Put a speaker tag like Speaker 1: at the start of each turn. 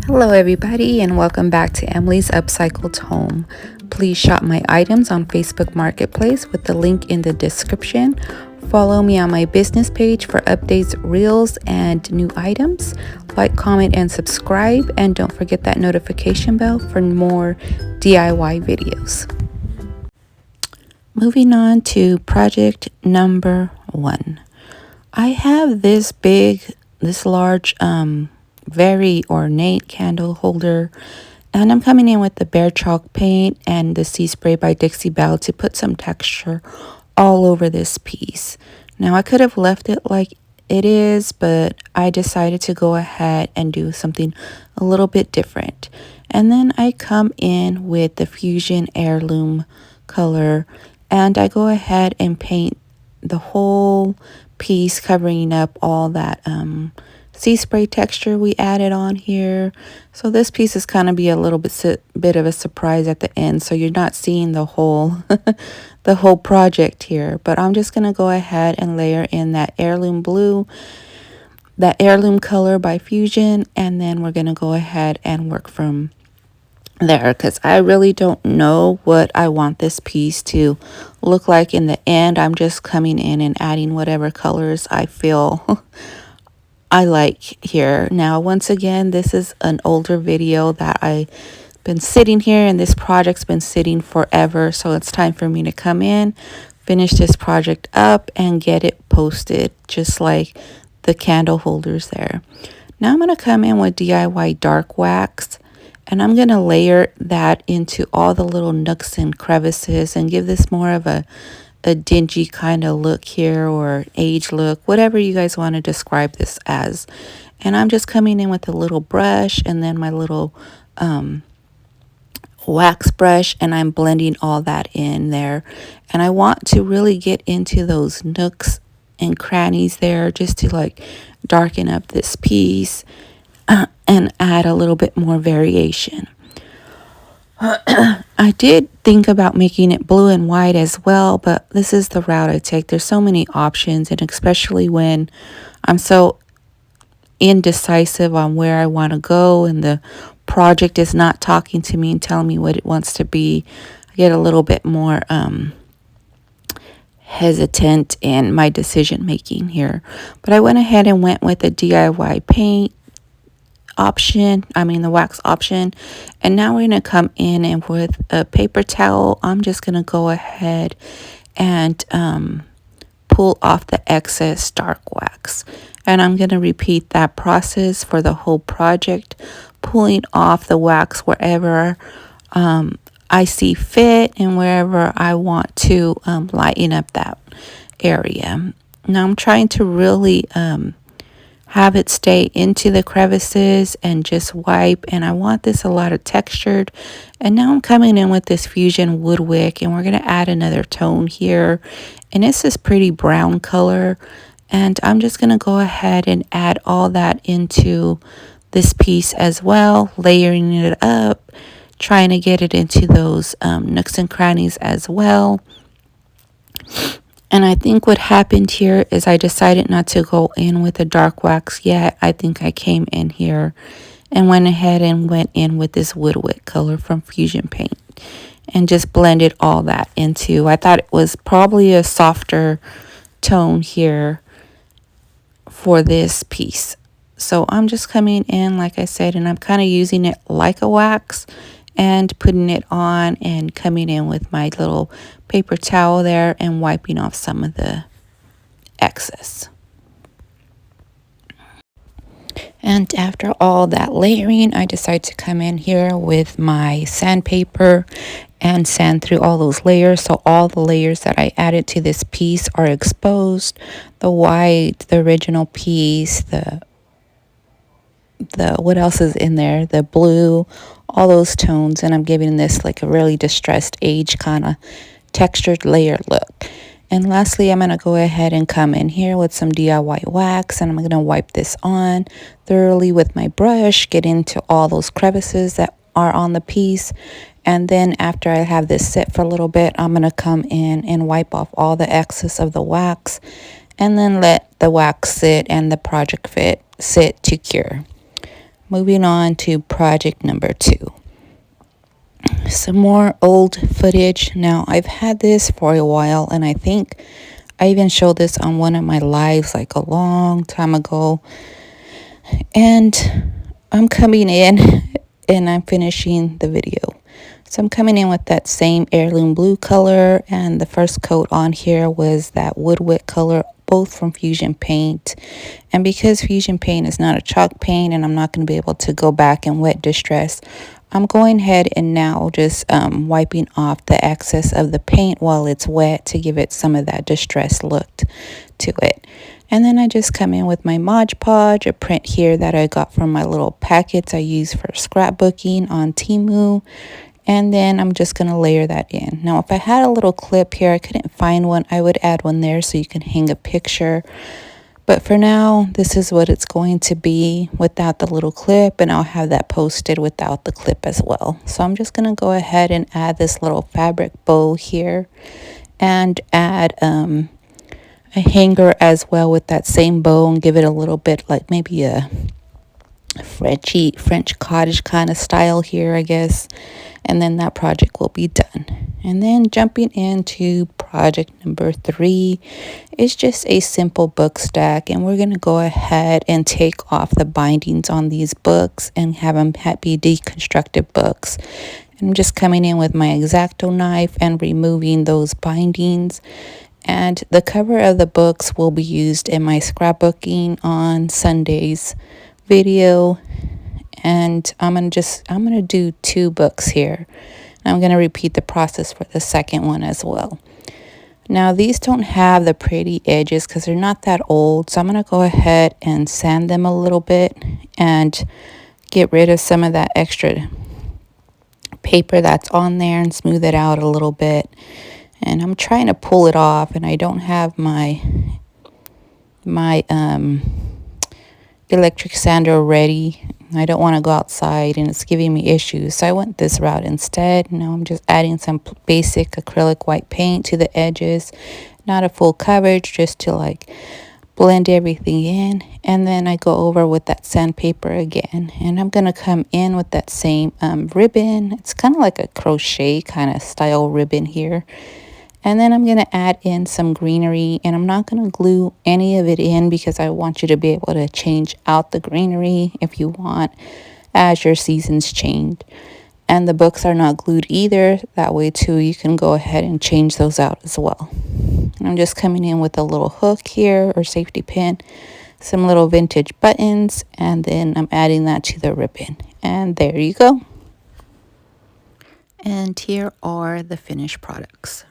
Speaker 1: Hello everybody and welcome back to Emily's Upcycled Home. Please shop my items on Facebook Marketplace with the link in the description. Follow me on my business page for updates, reels, and new items. Like, comment, and subscribe, and don't forget that notification bell for more DIY videos. Moving on to project number 1. I have this large very ornate candle holder, and I'm coming in with the bare chalk paint and the sea spray by Dixie Belle to put some texture all over this piece. Now I could have left it like it is, but I decided to go ahead and do something a little bit different. And then I come in with the Fudion heirloom color, and I go ahead and paint the whole piece, covering up all that sea spray texture we added on here. So this piece is kind of be a little bit of a surprise at the end, so you're not seeing the whole the whole project here. But I'm just gonna go ahead and layer in that heirloom blue, that heirloom color by Fudion, and then we're gonna go ahead and work from there, because I really don't know what I want this piece to look like in the end. I'm just coming in and adding whatever colors I feel I like here. Now, once again, this is an older video that I've been sitting here, and this project's been sitting forever. So it's time for me to come in, finish this project up, and get it posted, just like the candle holders there. Now I'm going to come in with DIY dark wax, and I'm going to layer that into all the little nooks and crevices and give this more of a dingy kind of look here, or age look, whatever you guys want to describe this as. And I'm just coming in with a little brush and then my little wax brush, and I'm blending all that in there. And I want to really get into those nooks and crannies there, just to like darken up this piece and add a little bit more variation. I did think about making it blue and white as well, but this is the route I take. There's so many options, and especially when I'm so indecisive on where I want to go and the project is not talking to me and telling me what it wants to be, I get a little bit more hesitant in my decision making here. But I went ahead and went with the DIY paint option, the wax option. And now we're going to come in, and with a paper towel, I'm just going to go ahead and pull off the excess dark wax. And I'm going to repeat that process for the whole project, pulling off the wax wherever I see fit and wherever I want to lighten up that area. Now I'm trying to really have it stay into the crevices and just wipe, and I want this a lot of textured. And now I'm coming in with this Fudion wood wick, and we're going to add another tone here, and it's this pretty brown color. And I'm just going to go ahead and add all that into this piece as well, layering it up, trying to get it into those nooks and crannies as well. And I think what happened here is I decided not to go in with a dark wax yet. I think I came in here and went ahead and went in with this wood wick color from Fudion Paint and just blended all that into. I thought it was probably a softer tone here for this piece. So I'm just coming in, like I said, and I'm kind of using it like a wax and putting it on and coming in with my little paper towel there and wiping off some of the excess. And after all that layering, I decide to come in here with my sandpaper and sand through all those layers, so all the layers that I added to this piece are exposed. The white, the original piece, the what else is in there, the blue, all those tones. And I'm giving this like a really distressed age kind of textured layer look. And lastly, I'm going to go ahead and come in here with some DIY wax, and I'm going to wipe this on thoroughly with my brush, get into all those crevices that are on the piece. And then after I have this sit for a little bit, I'm going to come in and wipe off all the excess of the wax, and then let the wax sit and the project sit to cure. moving on to project number 2. Some more old footage. Now, I've had this for a while, and I think I even showed this on one of my lives like a long time ago. And I'm coming in and I'm finishing the video. So I'm coming in with that same heirloom blue color, and the first coat on here was that wood wick color, both from Fusion paint. And because Fusion paint is not a chalk paint and I'm not going to be able to go back and wet distress, I'm going ahead and now just wiping off the excess of the paint while it's wet to give it some of that distressed look to it. And then I just come in with my Mod Podge, a print here that I got from my little packets I use for scrapbooking on Temu. And then I'm just going to layer that in. Now, if I had a little clip here, I couldn't find one, I would add one there so you can hang a picture. But for now, this is what it's going to be without the little clip, and I'll have that posted without the clip as well. So I'm just going to go ahead and add this little fabric bow here and add a hanger as well with that same bow and give it a little bit like maybe a French cottage kind of style here, I guess. And then that project will be done. And then jumping into project number 3 is just a simple book stack, and we're going to go ahead and take off the bindings on these books and have them be deconstructed books. And I'm just coming in with my X-Acto knife and removing those bindings. And the cover of the books will be used in my scrapbooking on Sundays video. And I'm gonna do 2 books here. I'm gonna repeat the process for the second one as well. Now, these don't have the pretty edges because they're not that old, so I'm gonna go ahead and sand them a little bit and get rid of some of that extra paper that's on there and smooth it out a little bit. And I'm trying to pull it off, and I don't have my electric sander ready. I don't want to go outside and it's giving me issues, so I went this route instead. Now I'm just adding some basic acrylic white paint to the edges, not a full coverage, just to like blend everything in. And then I go over with that sandpaper again, and I'm gonna come in with that same ribbon. It's kind of like a crochet kind of style ribbon here. And then I'm going to add in some greenery, and I'm not going to glue any of it in because I want you to be able to change out the greenery if you want as your seasons change. And the books are not glued either. That way too you can go ahead and change those out as well. And I'm just coming in with a little hook here or safety pin, some little vintage buttons, and then I'm adding that to the ribbon. And there you go. And here are the finished products.